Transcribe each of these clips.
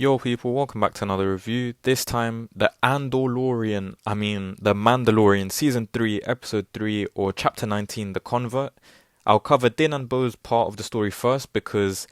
Yo people, welcome back to another review. This time, the Mandalorian Season 3, Episode 3, or Chapter 19, The Convert. I'll cover Din and Bo's part of the story first because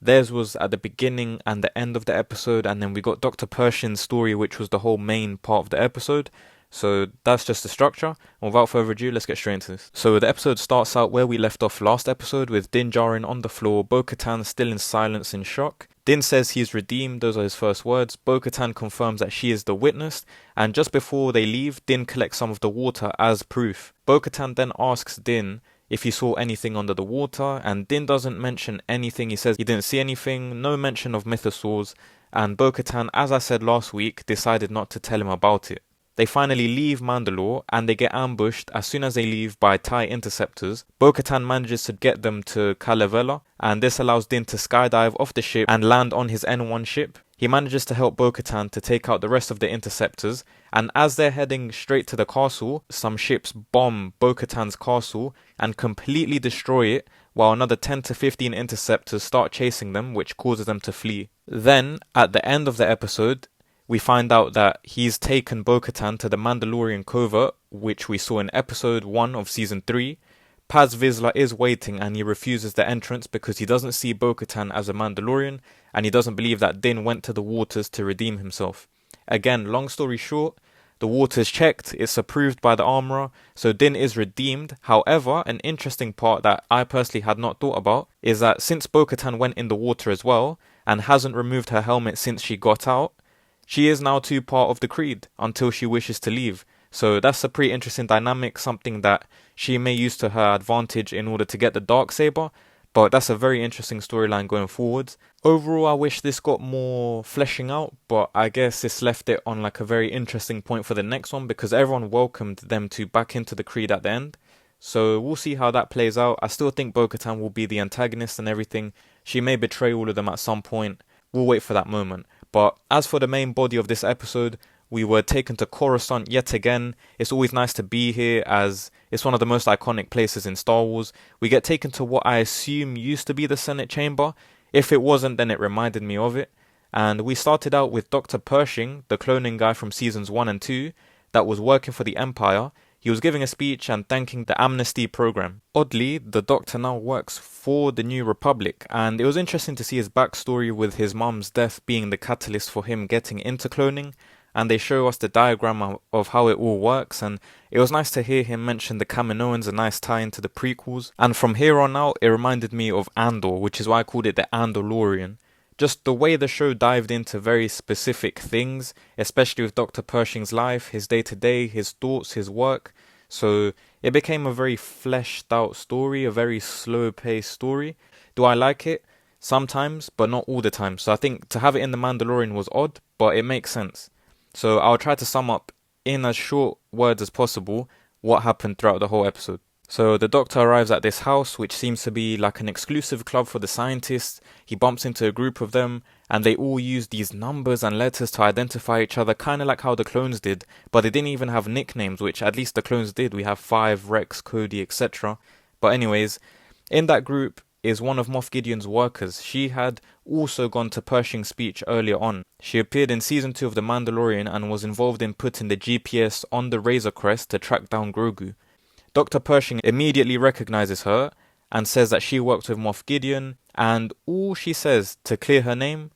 theirs was at the beginning and the end of the episode, and then we got Dr. Pershing's story, which was the whole main part of the episode. So that's just the structure. And without further ado, let's get straight into this. So the episode starts out where we left off last episode, with Din Djarin on the floor, Bo-Katan still in silence in shock. Din says he's redeemed, those are his first words. Bo-Katan confirms that she is the witness, and just before they leave, Din collects some of the water as proof. Bo-Katan then asks Din if he saw anything under the water, and Din doesn't mention anything. He says he didn't see anything, no mention of mythosaurs, and Bo-Katan, as I said last week, decided not to tell him about it. They finally leave Mandalore, and they get ambushed as soon as they leave by TIE interceptors. Bo-Katan manages to get them to Calavera, and this allows Din to skydive off the ship and land on his N1 ship. He manages to help Bo-Katan to take out the rest of the interceptors, and as they're heading straight to the castle, some ships bomb Bo-Katan's castle and completely destroy it, while another 10 to 15 interceptors start chasing them, which causes them to flee. Then, at the end of the episode, we find out that he's taken Bo-Katan to the Mandalorian covert, which we saw in episode 1 of season 3. Paz Vizsla is waiting and he refuses the entrance because he doesn't see Bo-Katan as a Mandalorian, and he doesn't believe that Din went to the waters to redeem himself. Again, long story short, the water's checked, it's approved by the armorer, so Din is redeemed. However, an interesting part that I personally had not thought about is that since Bo-Katan went in the water as well, and hasn't removed her helmet since she got out, she is now too part of the Creed until she wishes to leave. So that's a pretty interesting dynamic, something that she may use to her advantage in order to get the Darksaber, but that's a very interesting storyline going forwards. Overall, I wish this got more fleshing out, but I guess this left it on like a very interesting point for the next one because everyone welcomed them to back into the Creed at the end. So we'll see how that plays out. I still think Bo-Katan will be the antagonist and everything. She may betray all of them at some point. We'll wait for that moment. But as for the main body of this episode, we were taken to Coruscant yet again. It's always nice to be here as it's one of the most iconic places in Star Wars. We get taken to what I assume used to be the Senate chamber. If it wasn't, then it reminded me of it. And we started out with Dr. Pershing, the cloning guy from seasons 1 and 2, that was working for the Empire. He was giving a speech and thanking the amnesty program. Oddly, the Doctor now works for the New Republic, and it was interesting to see his backstory with his mum's death being the catalyst for him getting into cloning, and they show us the diagram of how it all works, and it was nice to hear him mention the Kaminoans, a nice tie into the prequels. And from here on out, it reminded me of Andor, which is why I called it the Andalorian. Just the way the show dived into very specific things, especially with Dr. Pershing's life, his day-to-day, his thoughts, his work. So it became a very fleshed out story, a very slow-paced story. Do I like it? Sometimes, but not all the time. So I think to have it in The Mandalorian was odd, but it makes sense. So I'll try to sum up in as short words as possible what happened throughout the whole episode. So the Doctor arrives at this house, which seems to be like an exclusive club for the scientists. He bumps into a group of them, and they all use these numbers and letters to identify each other, kind of like how the clones did, but they didn't even have nicknames, which at least the clones did. We have 5, Rex, Cody, etc. But anyways, in that group is one of Moff Gideon's workers. She had also gone to Pershing's speech earlier on. She appeared in season 2 of The Mandalorian and was involved in putting the GPS on the Razor Crest to track down Grogu. Dr. Pershing immediately recognizes her and says that she worked with Moff Gideon, and all she says to clear her name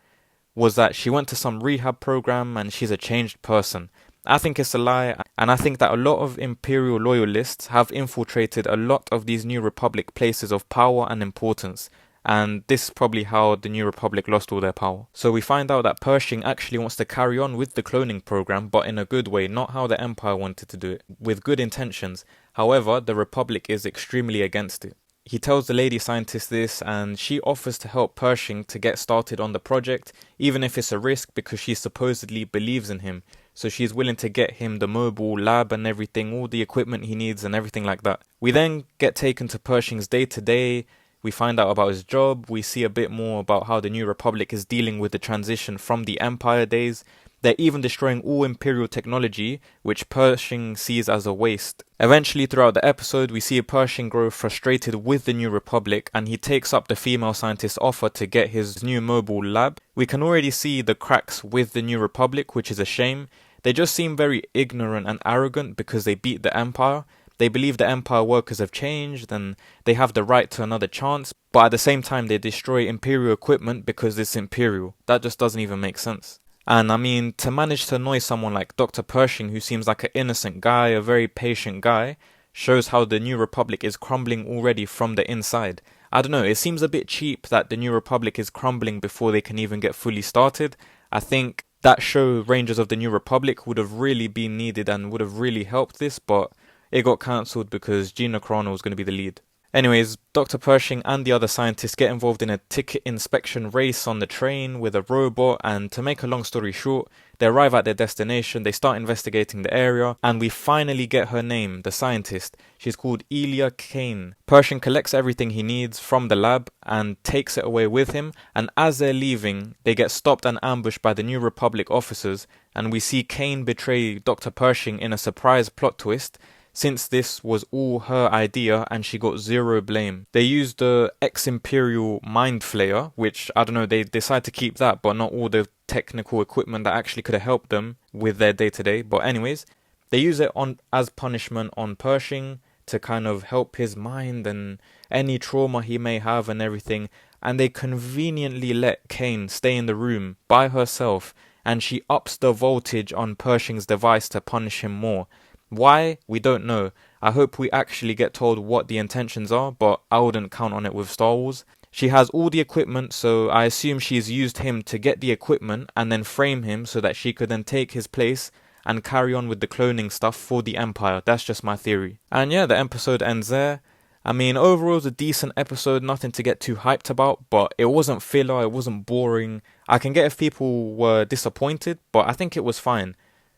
was that she went to some rehab program and she's a changed person. I think it's a lie, and I think that a lot of Imperial loyalists have infiltrated a lot of these New Republic places of power and importance, and this is probably how the New Republic lost all their power. So we find out that Pershing actually wants to carry on with the cloning program, but in a good way, not how the Empire wanted to do it, with good intentions. However, the Republic is extremely against it. He tells the lady scientist this, and she offers to help Pershing to get started on the project, even if it's a risk because she supposedly believes in him. So she's willing to get him the mobile lab and everything, all the equipment he needs and everything like that. We then get taken to Pershing's day-to-day. We find out about his job. We see a bit more about how the New Republic is dealing with the transition from the Empire days. They're even destroying all Imperial technology, which Pershing sees as a waste. Eventually, throughout the episode, we see Pershing grow frustrated with the New Republic, and he takes up the female scientist's offer to get his new mobile lab. We can already see the cracks with the New Republic, which is a shame. They just seem very ignorant and arrogant because they beat the Empire. They believe the Empire workers have changed and they have the right to another chance, but at the same time they destroy Imperial equipment because it's Imperial. That just doesn't even make sense. And I mean, to manage to annoy someone like Dr. Pershing, who seems like an innocent guy, a very patient guy, shows how the New Republic is crumbling already from the inside. I don't know, it seems a bit cheap that the New Republic is crumbling before they can even get fully started. I think that show, Rangers of the New Republic, would have really been needed and would have really helped this, but it got cancelled because Gina Carano was going to be the lead. Anyways, Dr. Pershing and the other scientists get involved in a ticket inspection race on the train with a robot, and to make a long story short, they arrive at their destination, they start investigating the area, and we finally get her name, the scientist. She's called Elia Kane. Pershing collects everything he needs from the lab and takes it away with him, and as they're leaving, they get stopped and ambushed by the New Republic officers, and we see Kane betray Dr. Pershing in a surprise plot twist, since this was all her idea and she got zero blame. They used the ex-Imperial Mind Flayer, which, I don't know, they decide to keep that, but not all the technical equipment that actually could have helped them with their day-to-day. But anyways, they use it as punishment on Pershing to kind of help his mind and any trauma he may have and everything. And they conveniently let Kane stay in the room by herself, and she ups the voltage on Pershing's device to punish him more. Why? We don't know. I hope we actually get told what the intentions are, but I wouldn't count on it with Star Wars. She has all the equipment, so I assume she's used him to get the equipment and then frame him so that she could then take his place and carry on with the cloning stuff for the Empire. That's just my theory. And yeah, the episode ends there. I mean, overall it was a decent episode, nothing to get too hyped about, but it wasn't filler, it wasn't boring. I can get if people were disappointed, but I think it was fine.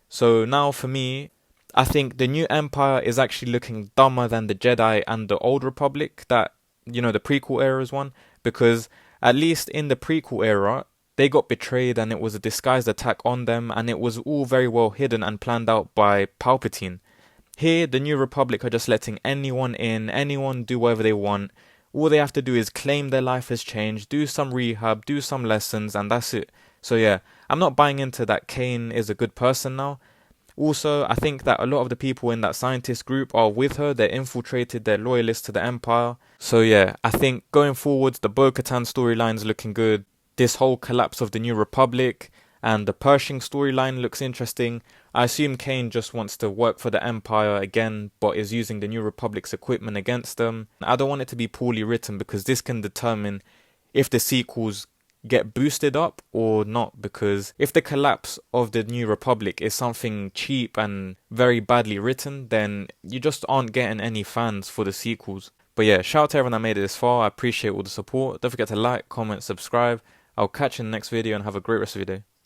So now for me, I think the new Empire is actually looking dumber than the Jedi and the Old Republic, that, you know, the prequel era's one, because at least in the prequel era, they got betrayed and it was a disguised attack on them, and it was all very well hidden and planned out by Palpatine. Here, the New Republic are just letting anyone in, anyone do whatever they want. All they have to do is claim their life has changed, do some rehab, do some lessons, and that's it. So yeah, I'm not buying into that Kane is a good person now. Also, I think that a lot of the people in that scientist group are with her, they're infiltrated, they're loyalists to the Empire. So yeah, I think going forwards, the Bo-Katan storyline's looking good. This whole collapse of the New Republic and the Pershing storyline looks interesting. I assume Kane just wants to work for the Empire again, but is using the New Republic's equipment against them. I don't want it to be poorly written because this can determine if the sequels get boosted up or not, because if the collapse of the New Republic is something cheap and very badly written, then you just aren't getting any fans for the sequels. But yeah, shout out to everyone that made it this far. I appreciate all the support. Don't forget to like, comment, subscribe. I'll catch you in the next video and have a great rest of your day.